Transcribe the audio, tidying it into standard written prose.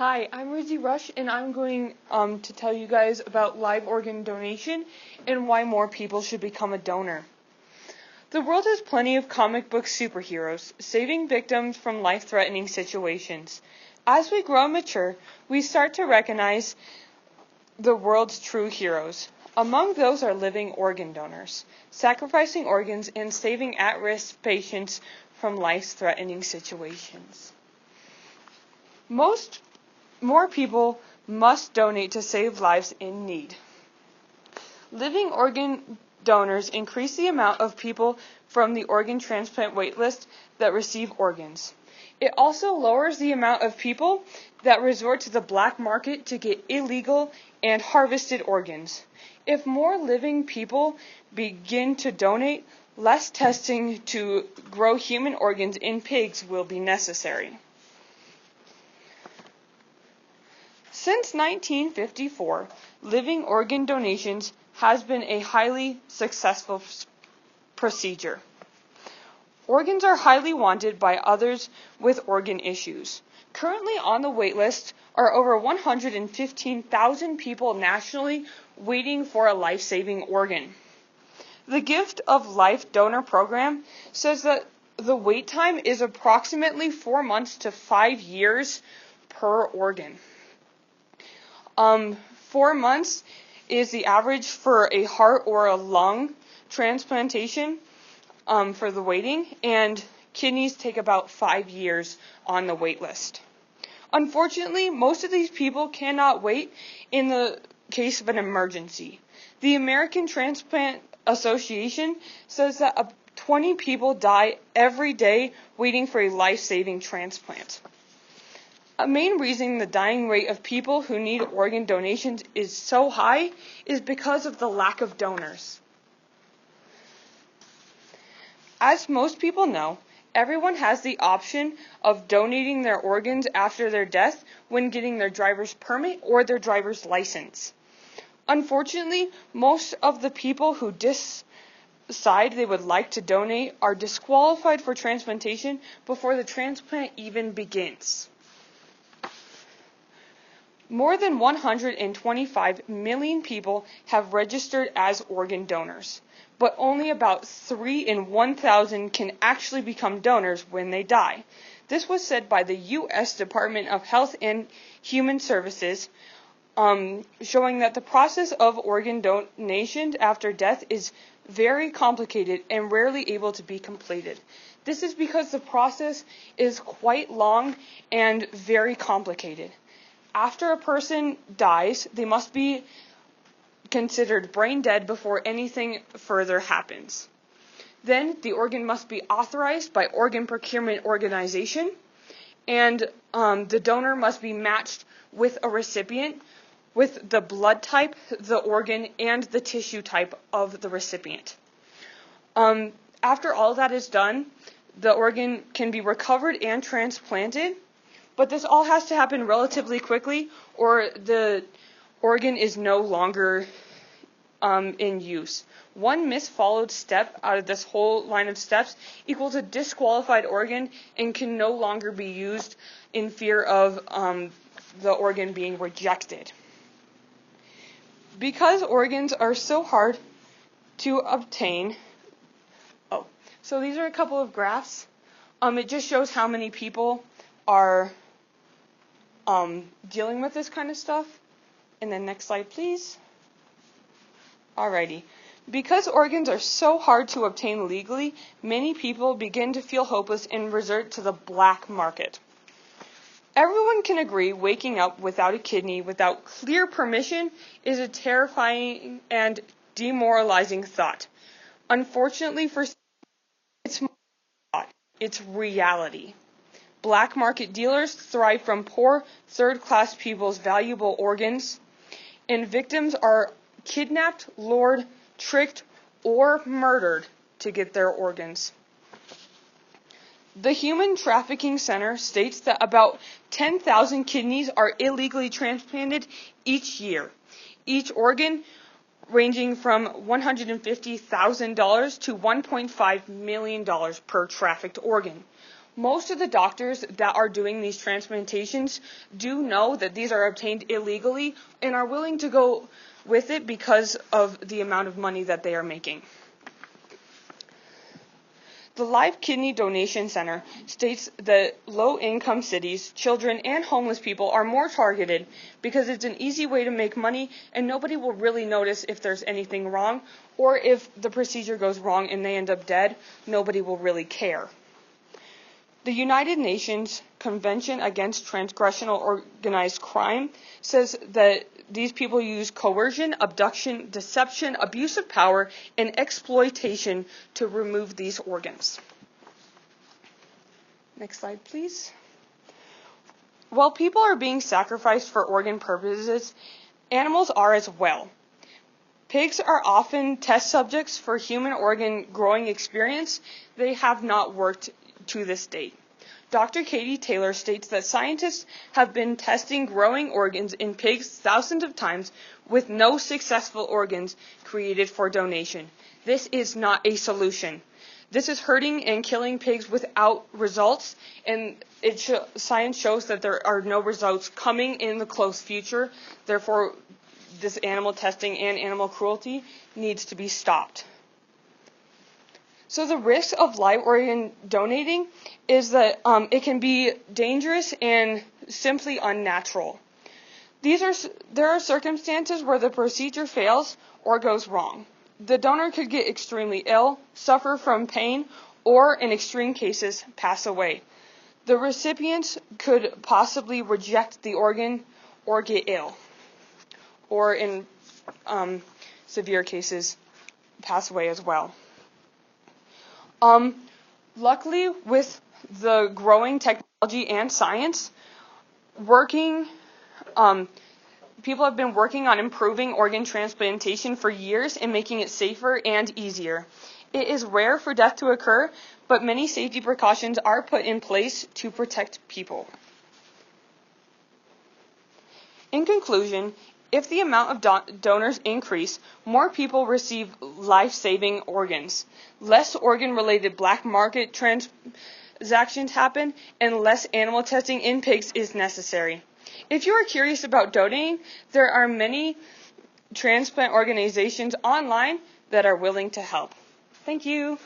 Hi, I'm Rosie Rush, and I'm going to tell you guys about live organ donation and why more people should become a donor. The world has plenty of comic book superheroes, saving victims from life-threatening situations. As we grow and mature, we start to recognize the world's true heroes. Among those are living organ donors, sacrificing organs and saving at-risk patients from life-threatening situations. More people must donate to save lives in need. Living organ donors increase the amount of people from the organ transplant waitlist that receive organs. It also lowers the amount of people that resort to the black market to get illegal and harvested organs. If more living people begin to donate, less testing to grow human organs in pigs will be necessary. Since 1954, living organ donations has been a highly successful procedure. Organs are highly wanted by others with organ issues. Currently on the wait list are over 115,000 people nationally waiting for a life-saving organ. The Gift of Life donor program says that the wait time is approximately 4 months to 5 years per organ. 4 months is the average for a heart or a lung transplantation for the waiting, and kidneys take about 5 years on the wait list. Unfortunately, most of these people cannot wait in the case of an emergency. The American Transplant Association says that 20 people die every day waiting for a life-saving transplant. A main reason the dying rate of people who need organ donations is so high is because of the lack of donors. As most people know, everyone has the option of donating their organs after their death when getting their driver's permit or their driver's license. Unfortunately, most of the people who decide they would like to donate are disqualified for transplantation before the transplant even begins. More than 125 million people have registered as organ donors, but only about 3 in 1,000 can actually become donors when they die. This was said by the U.S. Department of Health and Human Services, showing that the process of organ donation after death is very complicated and rarely able to be completed. This is because the process is quite long and very complicated. After a person dies, they must be considered brain dead before anything further happens. Then the organ must be authorized by organ procurement organization, and the donor must be matched with a recipient with the blood type, the organ, and the tissue type of the recipient. After all that is done, the organ can be recovered and transplanted. But this all has to happen relatively quickly, or the organ is no longer in use. One misfollowed step out of this whole line of steps equals a disqualified organ and can no longer be used in fear of the organ being rejected. Because organs are so hard to obtain, so these are a couple of graphs. It just shows how many people are dealing with this kind of stuff. And then next slide, please. Alrighty. Because organs are so hard to obtain legally, many people begin to feel hopeless and resort to the black market. Everyone can agree waking up without a kidney without clear permission is a terrifying and demoralizing thought. Unfortunately for some, it's more than a thought, it's reality. Black market dealers thrive from poor, third-class people's valuable organs, and victims are kidnapped, lured, tricked, or murdered to get their organs. The Human Trafficking Center states that about 10,000 kidneys are illegally transplanted each year, each organ ranging from $150,000 to $1.5 million per trafficked organ. Most of the doctors that are doing these transplantations do know that these are obtained illegally and are willing to go with it because of the amount of money that they are making. The Live Kidney Donation Center states that low-income cities, children, and homeless people are more targeted because it's an easy way to make money and nobody will really notice if there's anything wrong, or if the procedure goes wrong and they end up dead, nobody will really care. The United Nations Convention Against Transnational Organized Crime says that these people use coercion, abduction, deception, abuse of power, and exploitation to remove these organs. Next slide, please. While people are being sacrificed for organ purposes, animals are as well. Pigs are often test subjects for human organ growing experience. They have not worked to this date. Dr. Katie Taylor states that scientists have been testing growing organs in pigs thousands of times with no successful organs created for donation. This is not a solution. This is hurting and killing pigs without results, and science shows that there are no results coming in the close future. Therefore, this animal testing and animal cruelty needs to be stopped. So the risk of live organ donating is that it can be dangerous and simply unnatural. There are circumstances where the procedure fails or goes wrong. The donor could get extremely ill, suffer from pain, or in extreme cases, pass away. The recipients could possibly reject the organ or get ill, or in severe cases, pass away as well. Luckily, with the growing technology and science, people have been working on improving organ transplantation for years and making it safer and easier. It is rare for death to occur, but many safety precautions are put in place to protect people. In conclusion, if the amount of donors increase, more people receive life-saving organs. Less organ-related black market transactions happen, and less animal testing in pigs is necessary. If you are curious about donating, there are many transplant organizations online that are willing to help. Thank you.